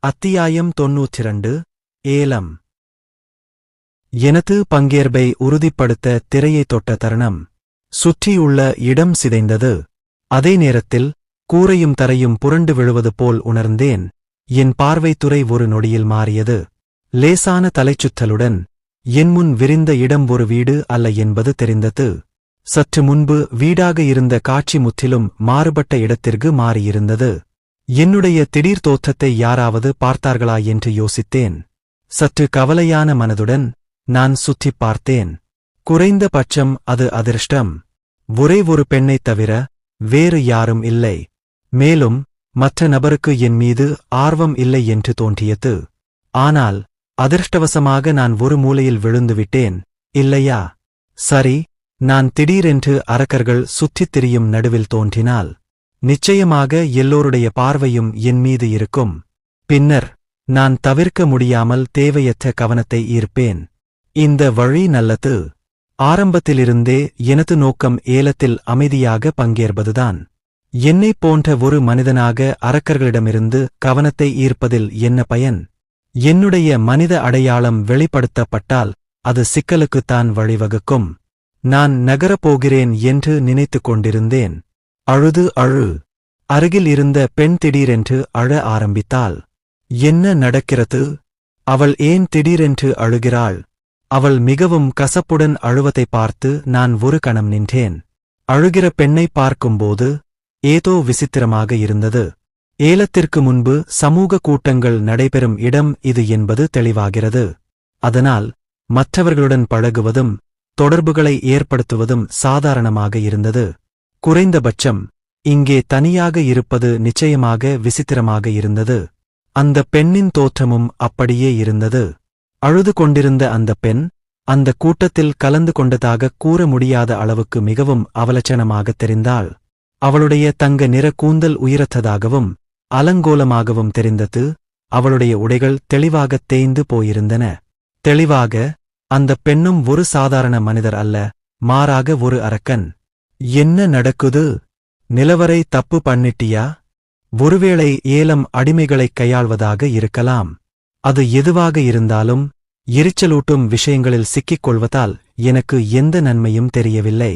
அத்தியாயம் 92 ஏலம். எனது பங்கேற்பை உறுதிப்படுத்த திரையை தொட்ட தருணம். சுற்றியுள்ள இடம் சிதைந்தது. அதே நேரத்தில் கூரையும் தரையும் புரண்டு விழுவது போல் உணர்ந்தேன். என் பார்வைத்துறை ஒரு நொடியில் மாறியது. லேசான தலைச்சுற்றலுடன் என் முன் விரிந்த இடம் ஒரு வீடு அல்ல என்பது தெரிந்தது. சற்று முன்பு வீடாக இருந்த காட்சி முற்றிலும் மாறுபட்ட இடத்திற்கு மாறியிருந்தது. என்னுடைய திடீர் தோற்றத்தை யாராவது பார்த்தார்களா என்று யோசித்தேன். சற்று கவலையான மனதுடன் நான் சுற்றிப் பார்த்தேன். குறைந்த பட்சம் அது அதிர்ஷ்டம். ஒரே ஒரு பெண்ணைத் தவிர வேறு யாரும் இல்லை. மேலும் மற்ற நபருக்கு என் மீது ஆர்வம் இல்லை என்று தோன்றியது. ஆனால் அதிர்ஷ்டவசமாக நான் ஒரு மூலையில் விழுந்துவிட்டேன், இல்லையா? சரி, நான் திடீரென்று அரக்கர்கள் சுற்றித் திரியும் நடுவில் தோன்றினால் நிச்சயமாக எல்லோருடைய பார்வையும் என் மீது இருக்கும். பின்னர் நான் தவிர்க்க முடியாமல் தேவையற்ற கவனத்தை ஈர்ப்பேன். இந்த வழி நல்லது. ஆரம்பத்திலிருந்தே எனது நோக்கம் ஏலத்தில் அமைதியாக பங்கேற்பதுதான். என்னைப் போன்ற ஒரு மனிதனாக அரக்கர்களிடமிருந்து கவனத்தை ஈர்ப்பதில் என்ன பயன்? என்னுடைய மனித அடையாளம் வெளிப்படுத்தப்பட்டால் அது சிக்கலுக்குத்தான் வழிவகுக்கும். நான் நகரப் போகிறேன் என்று நினைத்துக் கொண்டிருந்தேன். அழு. அருகில் இருந்த பெண் திடீரென்று அழ ஆரம்பித்தாள். என்ன நடக்கிறது? அவள் ஏன் திடீரென்று அழுகிறாள்? அவள் மிகவும் கசப்புடன் அழுவதை பார்த்து நான் ஒரு கணம் நின்றேன். அழுகிற பெண்ணை பார்க்கும்போது ஏதோ விசித்திரமாக இருந்தது. ஏலத்திற்கு முன்பு சமூக கூட்டங்கள் நடைபெறும் இடம் இது என்பது தெளிவாகிறது. அதனால் மற்றவர்களுடன் பழகுவதும் தொடர்புகளை ஏற்படுத்துவதும் சாதாரணமாக இருந்தது. குறைந்தபட்சம் இங்கே தனியாக இருப்பது நிச்சயமாக விசித்திரமாக இருந்தது. அந்த பெண்ணின் தோற்றமும் அப்படியே இருந்தது. அழுது கொண்டிருந்த அந்த பெண் அந்த கூட்டத்தில் கலந்து கொண்டதாகக் கூற முடியாத அளவுக்கு மிகவும் அவலட்சணமாகத் தெரிந்தாள். அவளுடைய தங்க நிற கூந்தல் உயிரற்றதாகவும் அலங்கோலமாகவும் தெரிந்தது. அவளுடைய உடைகள் தெளிவாகத் தேய்ந்து போயிருந்தன. தெளிவாக அந்தப் பெண்ணும் ஒரு சாதாரண மனிதர் அல்ல, மாறாக ஒரு அரக்கன். என்ன நடக்குது? நிலவரை தப்பு பண்ணிட்டியா? ஒருவேளை ஏலம் அடிமைகளைக் கையாள்வதாக இருக்கலாம். அது எதுவாக இருந்தாலும் எரிச்சலூட்டும் விஷயங்களில் சிக்கிக் கொள்வதால் எனக்கு எந்த நன்மையும் தெரியவில்லை.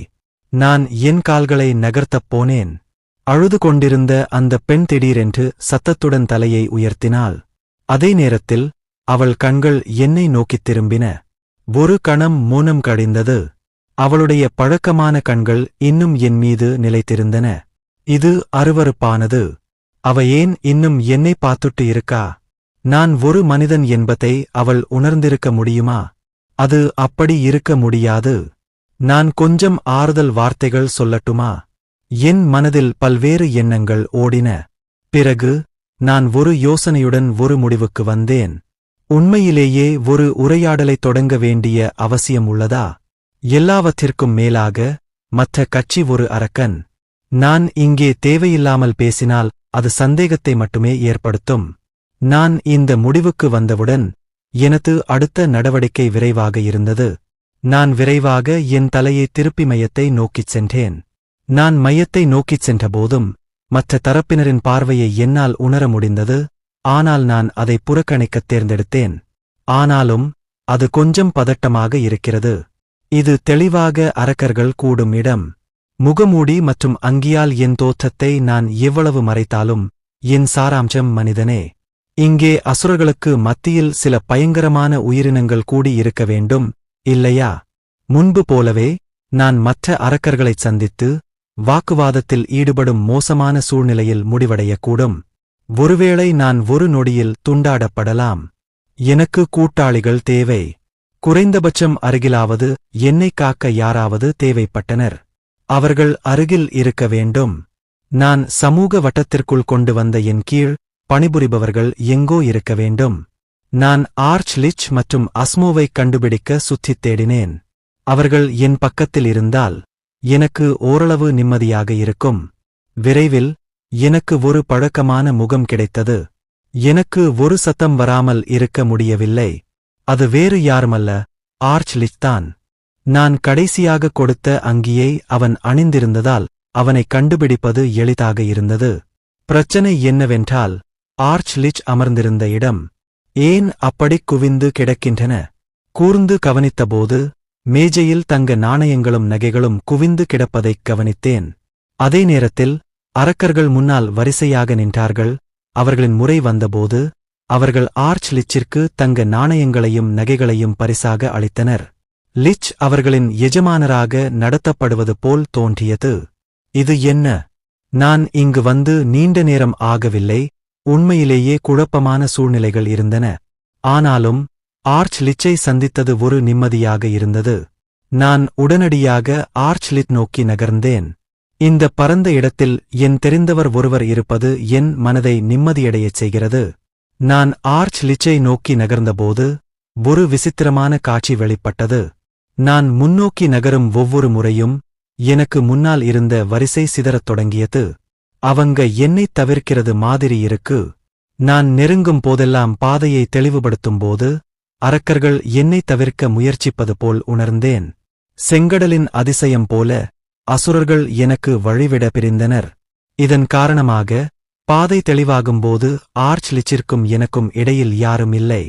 நான் என் கால்களை நகர்த்தப் போனேன். அழுது கொண்டிருந்த அந்த பெண் திடீரென்று சத்தத்துடன் தலையை உயர்த்தினாள். அதே நேரத்தில் அவள் கண்கள் என்னை நோக்கித் திரும்பின. ஒரு கணம் மௌனம் கடிந்தது. அவளுடைய பழக்கமான கண்கள் இன்னும் என் மீது நிலைத்திருந்தன. இது அருவருப்பானது. அவ ஏன் இன்னும் என்னை பார்த்துட்டு இருக்கா? நான் ஒரு மனிதன் என்பதை அவள் உணர்ந்திருக்க முடியுமா? அது அப்படி இருக்க முடியாது. நான் கொஞ்சம் ஆறுதல் வார்த்தைகள் சொல்லட்டுமா? என் மனதில் பல்வேறு எண்ணங்கள் ஓடின. பிறகு நான் ஒரு யோசனையுடன் ஒரு முடிவுக்கு வந்தேன். உண்மையிலேயே ஒரு உரையாடலைத் தொடங்க வேண்டிய அவசியம் உள்ளதா? எல்லாவற்றிற்கும் மேலாக மற்ற கட்சி ஒரு அரக்கன். நான் இங்கே தேவையில்லாமல் பேசினால் அது சந்தேகத்தை மட்டுமே ஏற்படுத்தும். நான் இந்த முடிவுக்கு வந்தவுடன் எனது அடுத்த நடவடிக்கை விரைவாக இருந்தது. நான் விரைவாக என் தலையை திருப்பி மையத்தை நோக்கிச் சென்றேன். நான் மையத்தை நோக்கிச் சென்றபோதும் மற்ற தரப்பினரின் பார்வையை என்னால் உணர முடிந்தது. ஆனால் நான் அதை புறக்கணிக்கத் தேர்ந்தெடுத்தேன். ஆனாலும் அது கொஞ்சம் பதட்டமாக இருக்கிறது. இது தெளிவாக அரக்கர்கள் கூடும் இடம். முகமூடி மற்றும் அங்கியால் என் தோற்றத்தை நான் எவ்வளவு மறைத்தாலும் என் சாராம்சம் மனிதனே. இங்கே அசுரர்களுக்கு மத்தியில் சில பயங்கரமான உயிரினங்கள் கூடி இருக்க வேண்டும், இல்லையா? முன்பு போலவே நான் மற்ற அரக்கர்களைச் சந்தித்து வாக்குவாதத்தில் ஈடுபடும் மோசமான சூழ்நிலையில் முடிவடையக்கூடும். ஒருவேளை நான் ஒரு நொடியில் துண்டாடப்படலாம். எனக்கு கூட்டாளிகள் தேவை. குறைந்தபட்சம் அருகிலாவது என்னைக் காக்க யாராவது தேவைப்பட்டனர். அவர்கள் அருகில் இருக்க வேண்டும். நான் சமூக வட்டத்திற்குள் கொண்டு வந்த என் கீழ் பணிபுரிபவர்கள் எங்கோ இருக்க வேண்டும். நான் ஆர்ச் லிச் மற்றும் அஸ்மோவைக் கண்டுபிடிக்க சுற்றித் தேடினேன். அவர்கள் என் பக்கத்தில் இருந்தால் எனக்கு ஓரளவு நிம்மதியாக இருக்கும். விரைவில் எனக்கு ஒரு பழக்கமான முகம் கிடைத்தது. எனக்கு ஒரு சத்தம் வராமல் இருக்க முடியவில்லை. அது வேறு யாருமல்ல, ஆர்ச் லிச் தான். நான் கடைசியாக கொடுத்த அங்கியை அவன் அணிந்திருந்ததால் அவனைக் கண்டுபிடிப்பது எளிதாக இருந்தது. பிரச்சனை என்னவென்றால் ஆர்ச் லிச் அமர்ந்திருந்த இடம் ஏன் அப்படிக் குவிந்து கிடக்கின்றன? கூர்ந்து கவனித்தபோது மேஜையில் தங்க நாணயங்களும் நகைகளும் குவிந்து கிடப்பதைக் கவனித்தேன். அதே நேரத்தில் அரக்கர்கள் முன்னால் வரிசையாக நின்றார்கள். அவர்களின் முறை வந்தபோது அவர்கள் ஆர்ச் லிச்சிற்கு தங்க நாணயங்களையும் நகைகளையும் பரிசாக அளித்தனர். லிச் அவர்களின் எஜமானராக நடத்தப்படுவது போல் தோன்றியது. இது என்ன? நான் இங்கு வந்து நீண்ட நேரம் ஆகவில்லை. உண்மையிலேயே குழப்பமான சூழ்நிலைகள் இருந்தன. ஆனாலும் ஆர்ச் லிச்சை சந்தித்தது ஒரு நிம்மதியாக இருந்தது. நான் உடனடியாக ஆர்ச் லிட் நோக்கி நகர்ந்தேன். இந்த பரந்த இடத்தில் என் தெரிந்தவர் ஒருவர் இருப்பது என் மனதை நிம்மதியடையச் செய்கிறது. நான் ஆர்ச் லிச்சை நோக்கி நகர்ந்தபோது ஒரு விசித்திரமான காட்சி வெளிப்பட்டது. நான் முன்னோக்கி நகரும் ஒவ்வொரு முறையும் எனக்கு முன்னால் இருந்த வரிசை சிதறத் தொடங்கியது. அவங்க என்னைத் தவிர்க்கிறது மாதிரி இருக்கு. நான் நெருங்கும் போதெல்லாம் பாதையை தெளிவுபடுத்தும்போது அரக்கர்கள் என்னைத் தவிர்க்க முயற்சிப்பது போல் உணர்ந்தேன். செங்கடலின் அதிசயம் போல அசுரர்கள் எனக்கு வழிவிட பிரிந்தனர். இதன் காரணமாக பாதை தெளிவாகும்போது ஆர்ச் லிச்சிற்கும் எனக்கும் இடையில் யாரும் இல்லை.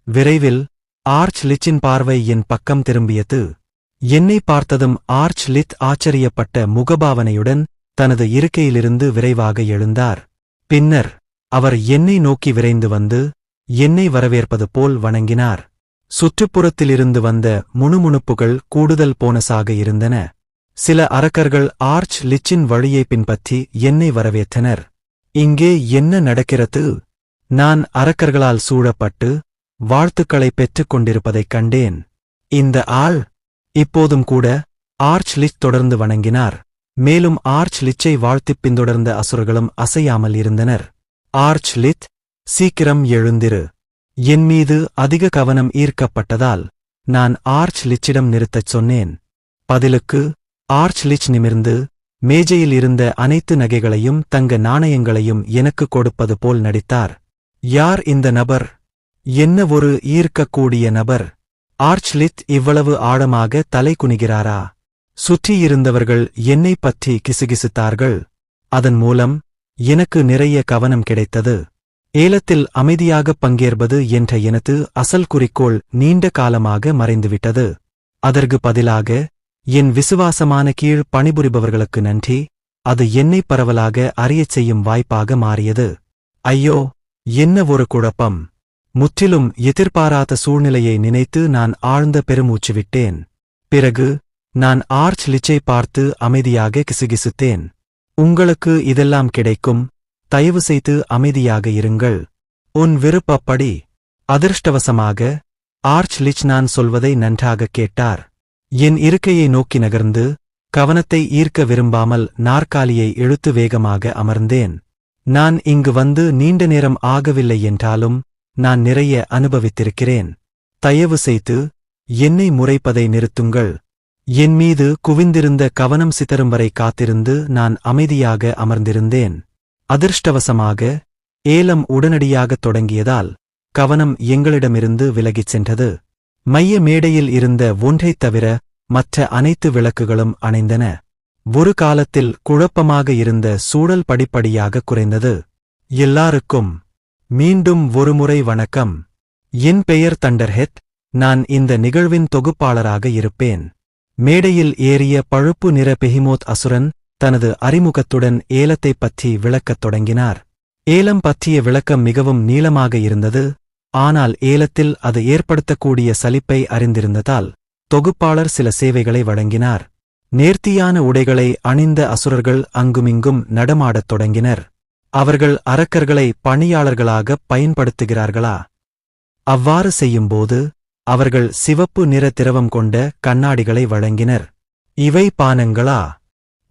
விரைவில் ஆர்ச் லிச்சின் பார்வை என் பக்கம் திரும்பியது. என்னை பார்த்ததும் ஆர்ச் லித் ஆச்சரியப்பட்ட முகபாவனையுடன் தனது இருக்கையிலிருந்து விரைவாக எழுந்தார். பின்னர் அவர் என்னை நோக்கி விரைந்து வந்து என்னை வரவேற்பது போல் வணங்கினார். சுற்றுப்புறத்திலிருந்து வந்த முணுமுணுப்புகள் கூடுதல் போனஸாக இருந்தன. சில அரக்கர்கள் ஆர்ச் லிச்சின் வழியை பின்பற்றி என்னை வரவேற்றனர். இங்கே என்ன நடக்கிறது? நான் அரக்கர்களால் சூழப்பட்டு வாழ்த்துக்களை பெற்றுக் கொண்டிருப்பதைக் கண்டேன். இந்த ஆள் இப்போதும் கூட ஆர்ச் லிச் தொடர்ந்து வணங்கினார். மேலும் ஆர்ச் லிச்சை வாழ்த்திப் பின்தொடர்ந்த அசுரர்களும் அசையாமல் இருந்தனர். ஆர்ச் லித், சீக்கிரம் எழுந்திரு. என் மீது அதிக கவனம் ஈர்க்கப்பட்டதால் நான் ஆர்ச் லிச்சிடம் நிறுத்தச் சொன்னேன். பதிலுக்கு ஆர்ச் லிச் நிமிர்ந்து மேஜையில் இருந்த அனைத்து நகைகளையும் தங்க நாணயங்களையும் எனக்கு கொடுப்பது போல் நடித்தார். யார் இந்த நபர்? என்ன ஒரு ஈர்க்கக்கூடிய நபர்! ஆர்ச் லித் இவ்வளவு ஆழமாக தலை குனிகிறாரா? சுற்றியிருந்தவர்கள் என்னைப் பற்றி கிசுகிசுத்தார்கள். அதன் மூலம் எனக்கு நிறைய கவனம் கிடைத்தது. ஏலத்தில் அமைதியாகப் பங்கேற்பது என்ற எனது அசல் குறிக்கோள் நீண்ட காலமாக மறைந்துவிட்டது. அதற்கு பதிலாக என் விசுவாசமான கீழ் பணிபுரிபவர்களுக்கு நன்றி, அது என்னை பரவலாக அறியச் செய்யும் வாய்ப்பாக மாறியது. ஐயோ, என்ன ஒரு குழப்பம்! முற்றிலும் எதிர்பாராத சூழ்நிலையை நினைத்து நான் ஆழ்ந்த பெருமூச்சு விட்டேன். பிறகு நான் ஆர்ச் லிச்சை பார்த்து அமைதியாக கிசுகிசுத்தேன். உங்களுக்கு இதெல்லாம் கிடைக்கும். தயவு செய்து அமைதியாக இருங்கள். உன் விருப்பப்படி. அதிர்ஷ்டவசமாக ஆர்ச் லிச் நான் சொல்வதை நன்றாக கேட்டார். என் இருக்கையை நோக்கி நகர்ந்து கவனத்தை ஈர்க்க விரும்பாமல் நாற்காலியை இழுத்து வேகமாக அமர்ந்தேன். நான் இங்கு வந்து நீண்ட நேரம் ஆகவில்லை என்றாலும் நான் நிறைய அனுபவித்திருக்கிறேன். தயவு செய்து என்னை முறைப்பதை நிறுத்துங்கள். என் மீது குவிந்திருந்த கவனம் சிதறும் வரை காத்திருந்து நான் அமைதியாக அமர்ந்திருந்தேன். அதிர்ஷ்டவசமாக ஏலம் உடனடியாகத் தொடங்கியதால் கவனம் எங்களிடமிருந்து விலகிச் சென்றது. மைய மேடையில் இருந்த ஒன்றைத் தவிர மற்ற அனைத்து விளக்குகளும் அணைந்தன. ஒரு காலத்தில் குழப்பமாக இருந்த சூழல் படிப்படியாக குறைந்தது. எல்லாருக்கும் மீண்டும் ஒருமுறை வணக்கம். என் பெயர் தண்டர்ஹெட். நான் இந்த நிகழ்வின் தொகுப்பாளராக இருப்பேன். மேடையில் ஏறிய பழுப்பு நிற பெஹிமோத் அசுரன் தனது அறிமுகத்துடன் ஏலத்தைப் பற்றி விளக்கத் தொடங்கினார். ஏலம் பற்றிய விளக்கம் மிகவும் நீளமாக இருந்தது. ஆனால் ஏலத்தில் அது ஏற்படுத்தக்கூடிய சலிப்பை அறிந்திருந்ததால் தொகுப்பாளர் சில சேவைகளை வழங்கினார். நேர்த்தியான உடைகளை அணிந்த அசுரர்கள் அங்குமிங்கும் நடமாடத் தொடங்கினர். அவர்கள் அரக்கர்களை பணியாளர்களாகப் பயன்படுத்துகிறார்களா? அவ்வாறு செய்யும்போது அவர்கள் சிவப்பு நிற திரவம் கொண்ட கண்ணாடிகளை வழங்கினர். இவை பானங்களா?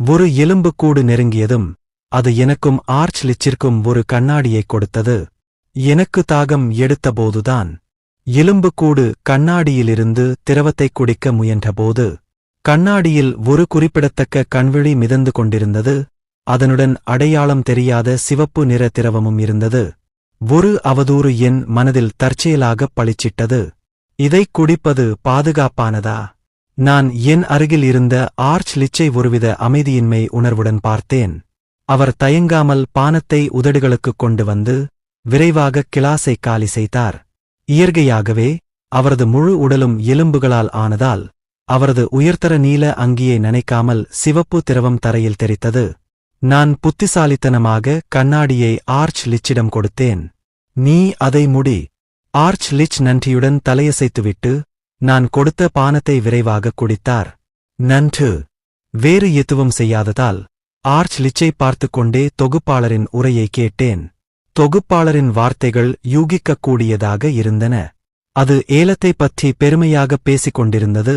ஒரு எலும்புக்கூடு நெருங்கியதும் அது எனக்கும் ஆர்ச் லிச்சிற்கும் ஒரு கண்ணாடியைக் கொடுத்தது. எனக்கு தாகம் எடுத்தபோதுதான் எலும்புக்கூடு கண்ணாடியிலிருந்து திரவத்தைக் குடிக்க முயன்றபோது கண்ணாடியில் ஒரு குறிப்பிடத்தக்க கண்விழி மிதந்து கொண்டிருந்தது. அதனுடன் அடையாளம் தெரியாத சிவப்பு நிற திரவமும் இருந்தது. ஒரு அவதூறு என் மனதில் தற்செயலாகப் பளிச்சிட்டது. இதைக் குடிப்பது பாதுகாப்பானதா? நான் என் அருகில் இருந்த ஆர்ச் லிச்சை ஒருவித அமைதியின்மை உணர்வுடன் பார்த்தேன். அவர் தயங்காமல் பானத்தை உதடுகளுக்குக் கொண்டு வந்து விரைவாக கிளாஸை காலி செய்தார். இயற்கையாகவே அவரது முழு உடலும் எலும்புகளால் ஆனதால் அவரது உயர்தர நீல அங்கியை நனைக்காமல் சிவப்பு திரவம் தரையில் தெரித்தது. நான் புத்திசாலித்தனமாக கண்ணாடியை ஆர்ச் லிச்சிடம் கொடுத்தேன். நீ அதை முடி. ஆர்ச் லிச் நன்றியுடன் தலையசைத்துவிட்டு நான் கொடுத்த பானத்தை விரைவாக குடித்தார். நன்று. வேறு எதுவும் செய்யாததால் ஆர்ச் லிச்சை பார்த்துக்கொண்டே தொகுப்பாளரின் உரையை கேட்டேன். தொகுப்பாளரின் வார்த்தைகள் யூகிக்கக்கூடியதாக இருந்தன. அது ஏலத்தைப் பற்றி பெருமையாக பேசிக் கொண்டிருந்தது.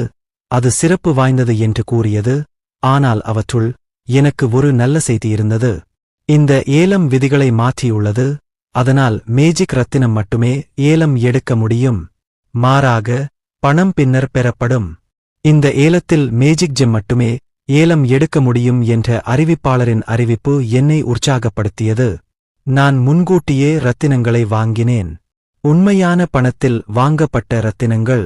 அது சிறப்பு வாய்ந்தது என்று கூறியது. ஆனால் அவற்றுள் எனக்கு ஒரு நல்ல செய்தி இருந்தது. இந்த ஏலம் விதிகளை மாற்றியுள்ளது. அதனால் மேஜிக் ரத்தினம் மட்டுமே ஏலம் எடுக்க முடியும். மாறாக பணம் பின்னர் பெறப்படும். இந்த ஏலத்தில் மேஜிக் ஜெம் மட்டுமே ஏலம் எடுக்க முடியும் என்ற அறிவிப்பாளரின் அறிவிப்பு என்னை உற்சாகப்படுத்தியது. நான் முன்கூட்டியே ரத்தினங்களை வாங்கினேன். உண்மையான பணத்தில் வாங்கப்பட்ட ரத்தினங்கள்.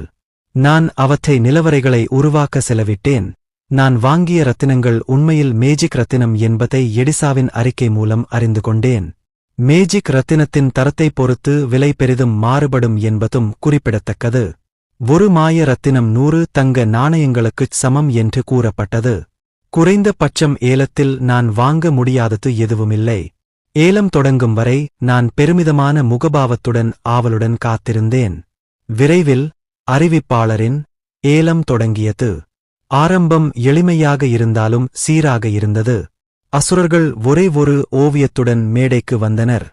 நான் அவற்றை நிலவரைகளை உருவாக்க செலவிட்டேன். நான் வாங்கிய ரத்தினங்கள் உண்மையில் மேஜிக் ரத்தினம் என்பதை எடிசாவின் அறிக்கை மூலம் அறிந்து கொண்டேன். மேஜிக் ரத்தினத்தின் தரத்தை பொறுத்து விலை பெரிதும் மாறுபடும் என்பதும் குறிப்பிடத்தக்கது. ஒரு மாய ரத்தினம் 100 தங்க நாணயங்களுக்குச் சமம் என்று கூறப்பட்டது. குறைந்த பட்சம் ஏலத்தில் நான் வாங்க முடியாதது எதுவுமில்லை. ஏலம் தொடங்கும் வரை நான் பெருமிதமான முகபாவத்துடன் ஆவலுடன் காத்திருந்தேன். விரைவில் அறிவிப்பாளரின் ஏலம் தொடங்கியது. ஆரம்பம் எளிமையாக இருந்தாலும் சீராக இருந்தது. அசுரர்கள் ஒரே ஒரு ஓவியத்துடன் மேடைக்கு வந்தனர்.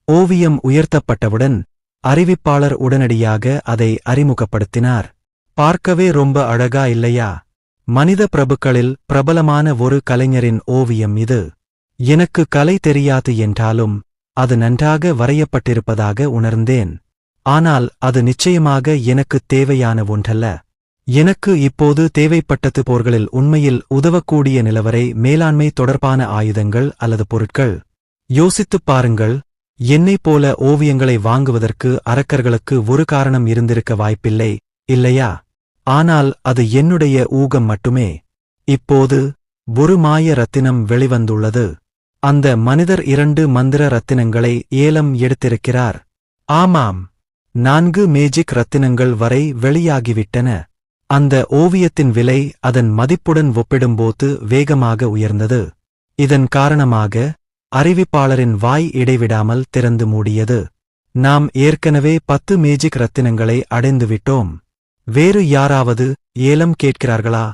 ஓவியம் உயர்த்தப்பட்டவுடன் அறிவிப்பாளர் உடனடியாக அதை அறிமுகப்படுத்தினார். பார்க்கவே ரொம்ப அழகா இல்லையா? மனித பிரபுக்களில் பிரபலமான ஒரு கலைஞரின் ஓவியம் இது. எனக்கு கலை தெரியாது என்றாலும் அது நன்றாக வரையப்பட்டிருப்பதாக உணர்ந்தேன். ஆனால் அது நிச்சயமாக எனக்குத் தேவையான ஒன்றல்ல. எனக்கு இப்போது தேவைப்பட்டது போர்களில் உண்மையில் உதவக்கூடிய நிலவரை மேலாண்மை தொடர்பான ஆயுதங்கள் அல்லது பொருட்கள். யோசித்துப் பாருங்கள். என்னைப் போல ஓவியங்களை வாங்குவதற்கு அரக்கர்களுக்கு ஒரு காரணம் இருந்திருக்க வாய்ப்பில்லை, இல்லையா? ஆனால் அது என்னுடைய ஊகம் மட்டுமே. இப்போது ஒரு மாய ரத்தினம் வெளிவந்துள்ளது. அந்த மனிதர் 2 மந்திர ரத்தினங்களை ஏலம் எடுத்திருக்கிறார். ஆமாம், 4 மேஜிக் ரத்தினங்கள் வரை வெளியாகிவிட்டன. அந்த ஓவியத்தின் விலை அதன் மதிப்புடன் ஒப்பிடும்போது வேகமாக உயர்ந்தது. இதன் காரணமாக அறிவிப்பாளரின் வாய் இடைவிடாமல் திறந்து மூடியது. நாம் ஏற்கனவே 10 மேஜிக் ரத்தினங்களை அடைந்துவிட்டோம். வேறு யாராவது ஏலம் கேட்கிறார்களா?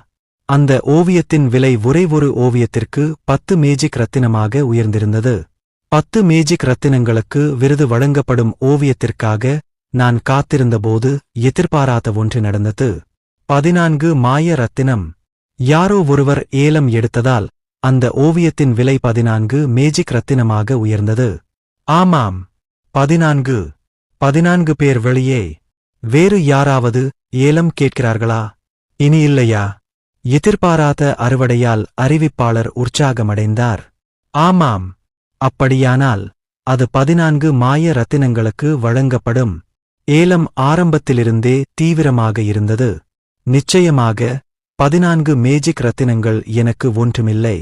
அந்த ஓவியத்தின் விலை ஒரே ஒரு ஓவியத்திற்கு 10 மேஜிக் ரத்தினமாக உயர்ந்திருந்தது. 10 மேஜிக் ரத்தினங்களுக்கு விருது வழங்கப்படும் ஓவியத்திற்காக நான் காத்திருந்தபோது எதிர்பாராத ஒன்று நடந்தது. 14 மாய ரத்தினம். யாரோ ஒருவர் ஏலம் எடுத்ததால் அந்த ஓவியத்தின் விலை 14 மேஜிக் ரத்தினமாக உயர்ந்தது. ஆமாம், 14 பேர் வெளியே. வேறு யாராவது ஏலம் கேட்கிறார்களா? இனி இல்லையா? எதிர்பாராத அறுவடையால் அறிவிப்பாளர் உற்சாகமடைந்தார். ஆமாம், அப்படியானால் அது 14 மாய ரத்தினங்களுக்கு வழங்கப்படும். ஏலம் ஆரம்பத்திலிருந்தே தீவிரமாக இருந்தது. நிச்சயமாக 14 மேஜிக் ரத்தினங்கள் எனக்கு ஒன்றுமில்லை.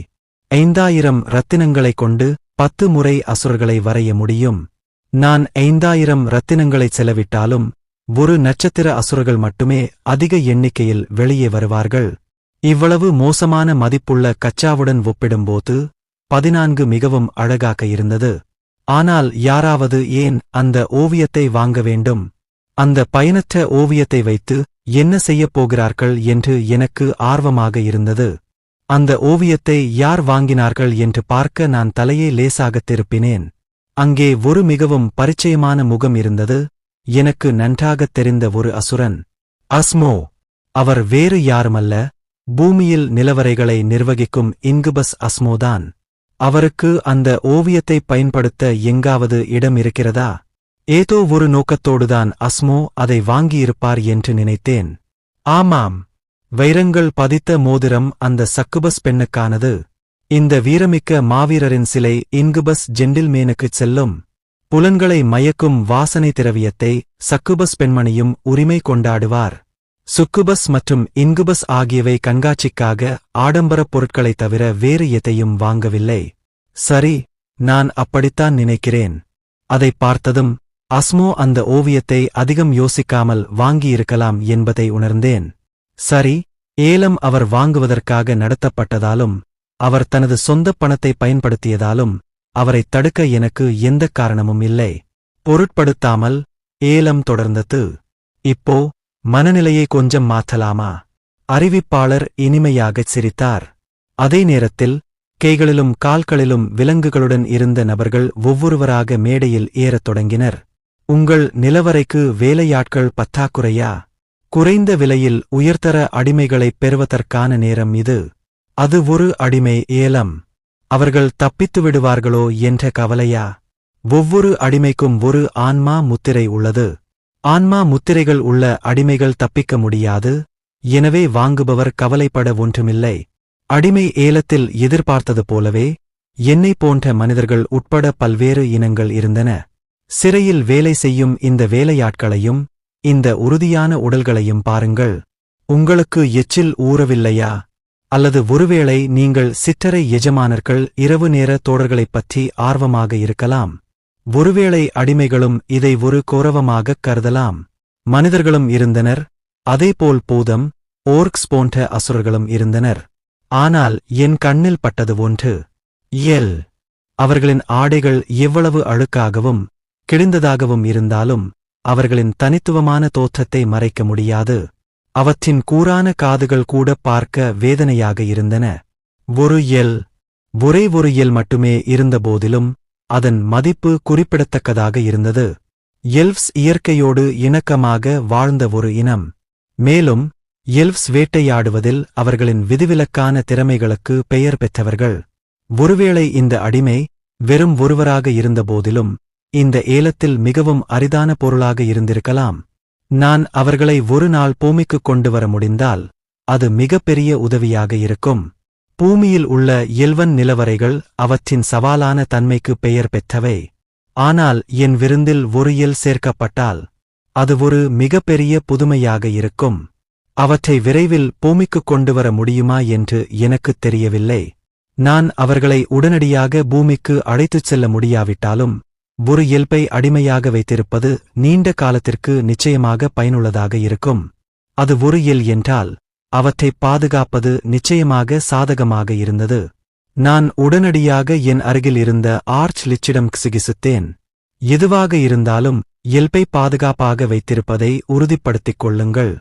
5000 ரத்தினங்களைக் கொண்டு 10 முறை அசுரர்களை வரைய முடியும். நான் 5000 ரத்தினங்களைச் செலவிட்டாலும் ஒரு நட்சத்திர அசுரர்கள் மட்டுமே அதிக எண்ணிக்கையில் வெளியே வருவார்கள். இவ்வளவு மோசமான மதிப்புள்ள கச்சாவுடன் ஒப்பிடும்போது 14 மிகவும் அழகாக இருந்தது. ஆனால் யாராவது ஏன் அந்த ஓவியத்தை வாங்க வேண்டும்? அந்த பயனற்ற ஓவியத்தை வைத்து என்ன செய்யப் போகிறார்கள் என்று எனக்கு ஆர்வமாக இருந்தது. அந்த ஓவியத்தை யார் வாங்கினார்கள் என்று பார்க்க நான் தலையை லேசாகத் திருப்பினேன். அங்கே ஒரு மிகவும் பரிச்சயமான முகம் இருந்தது. எனக்கு நன்றாகத் தெரிந்த ஒரு அசுரன். அஸ்மோ. அவர் வேறு யாருமல்ல, பூமியில் நிலவரைகளை நிர்வகிக்கும் இன்குபஸ் அஸ்மோதான். அவருக்கு அந்த ஓவியத்தைப் பயன்படுத்த எங்காவது இடம் இருக்கிறதா? ஏதோ ஒரு நோக்கத்தோடுதான் அஸ்மோ அதை வாங்கியிருப்பார் என்று நினைத்தேன். ஆமாம், வைரங்கள் பதித்த மோதிரம் அந்த சக்குபஸ் பெண்ணுக்கானது. இந்த வீரமிக்க மாவீரரின் சிலை இன்குபஸ் ஜென்டில்மேனுக்குச் செல்லும். புலன்களை மயக்கும் வாசனை திரவியத்தை சக்குபஸ் பெண்மணியும் உரிமை கொண்டாடுவார். சுக்குபஸ் மற்றும் இன்குபஸ் ஆகியவை கண்காட்சிக்காக ஆடம்பரப் பொருட்களைத் தவிர வேறு எதையும் வாங்கவில்லை. சரி, நான் அப்படித்தான் நினைக்கிறேன். அதைப் பார்த்ததும் அஸ்மோ அந்த ஓவியத்தை அதிகம் யோசிக்காமல் வாங்கியிருக்கலாம் என்பதை உணர்ந்தேன். சரி, ஏலம் அவர் வாங்குவதற்காக நடத்தப்பட்டதாலும் அவர் தனது சொந்தப் பணத்தை பயன்படுத்தியதாலும் அவரைத் தடுக்க எனக்கு எந்தக் காரணமும் இல்லை. பொருட்படுத்தாமல் ஏலம் தொடர்ந்தது. இப்போ மனநிலையை கொஞ்சம் மாற்றலாமா? அறிவிப்பாளர் இனிமையாகச் சிரித்தார். அதே நேரத்தில் கைகளிலும் கால்களிலும் விலங்குகளுடன் இருந்த நபர்கள் ஒவ்வொருவராக மேடையில் ஏறத் தொடங்கினர். உங்கள் நிலவரைக்கு வேலையாட்கள் பற்றாக்குறையா? குறைந்த விலையில் உயர்தர அடிமைகளைப் பெறுவதற்கான நேரம் இது. அது ஒரு அடிமை ஏலம். அவர்கள் தப்பித்து விடுவார்களோ என்ற கவலையா? ஒவ்வொரு அடிமைக்கும் ஒரு ஆன்மா முத்திரை உள்ளது. ஆன்மா முத்திரைகள் உள்ள அடிமைகள் தப்பிக்க முடியாது. எனவே வாங்குபவர் கவலைப்பட ஒன்றுமில்லை. அடிமை ஏலத்தில் எதிர்பார்த்தது போலவே என்னைப் போன்ற மனிதர்கள் உட்பட பல்வேறு இனங்கள் இருந்தன. சிறையில் வேலை செய்யும் இந்த வேலையாட்களையும் இந்த உறுதியான உடல்களையும் பாருங்கள். உங்களுக்கு எச்சில் ஊறவில்லையா? அல்லது ஒருவேளை நீங்கள் சிற்றறை எஜமானர்கள் இரவு நேர தோழர்களைப் பற்றி ஆர்வமாக இருக்கலாம். ஒருவேளை அடிமைகளும் இதை ஒரு கௌரவமாகக் கருதலாம். மனிதர்களும் இருந்தனர், அதேபோல் பூதம், ஓர்க்ஸ் போன்ற அசுரர்களும் இருந்தனர். ஆனால் என் கண்ணில் பட்டது ஒன்று. அவர்களின் ஆடைகள் எவ்வளவு அழுக்காகவும் கிழிந்ததாகவும் இருந்தாலும் அவர்களின் தனித்துவமான தோற்றத்தை மறைக்க முடியாது. அவற்றின் கூரான காதுகள் கூட பார்க்க வேதனையாக இருந்தன. ஒரே ஒரு எல் மட்டுமே இருந்தபோதிலும் அதன் மதிப்பு குறிப்பிடத்தக்கதாக இருந்தது. எல்ஃப்ஸ் இயற்கையோடு இணக்கமாக வாழ்ந்த ஒரு இனம். மேலும் எல்ஃப்ஸ் வேட்டையாடுவதில் அவர்களின் விதிவிலக்கான திறமைகளுக்கு பெயர் பெற்றவர்கள். ஒருவேளை இந்த அடிமை வெறும் ஒருவராக இருந்தபோதிலும் இந்த ஏலத்தில் மிகவும் அரிதான பொருளாக இருந்திருக்கலாம். நான் அவர்களை ஒரு நாள் பூமிக்குக் கொண்டு வர முடிந்தால் அது மிகப்பெரிய உதவியாக இருக்கும். பூமியில் உள்ள எல்வன் நிலவரைகள் அவற்றின் சவாலான தன்மைக்கு பெயர் பெற்றவை. ஆனால் என் விருந்தில் ஒரு எல் சேர்க்கப்பட்டால் அது ஒரு மிகப்பெரிய புதுமையாக இருக்கும். அவற்றை விரைவில் பூமிக்குக் கொண்டு வர முடியுமா என்று எனக்குத் தெரியவில்லை. நான் அவர்களை உடனடியாக பூமிக்கு அழைத்துச் செல்ல முடியாவிட்டாலும் ஒரு எல்பை அடிமையாக வைத்திருப்பது நீண்ட காலத்திற்கு நிச்சயமாக பயனுள்ளதாக இருக்கும். அது ஒரு எல் என்றால் அவற்றைப் பாதுகாப்பது நிச்சயமாக சாதகமாக இருந்தது. நான் உடனடியாக என் அருகில் இருந்த ஆர்ச் லிச்சிடம் சிகிச்சைத்தேன். எதுவாக இருந்தாலும் எல்பை பாதுகாப்பாக வைத்திருப்பதை உறுதிப்படுத்திக் கொள்ளுங்கள்.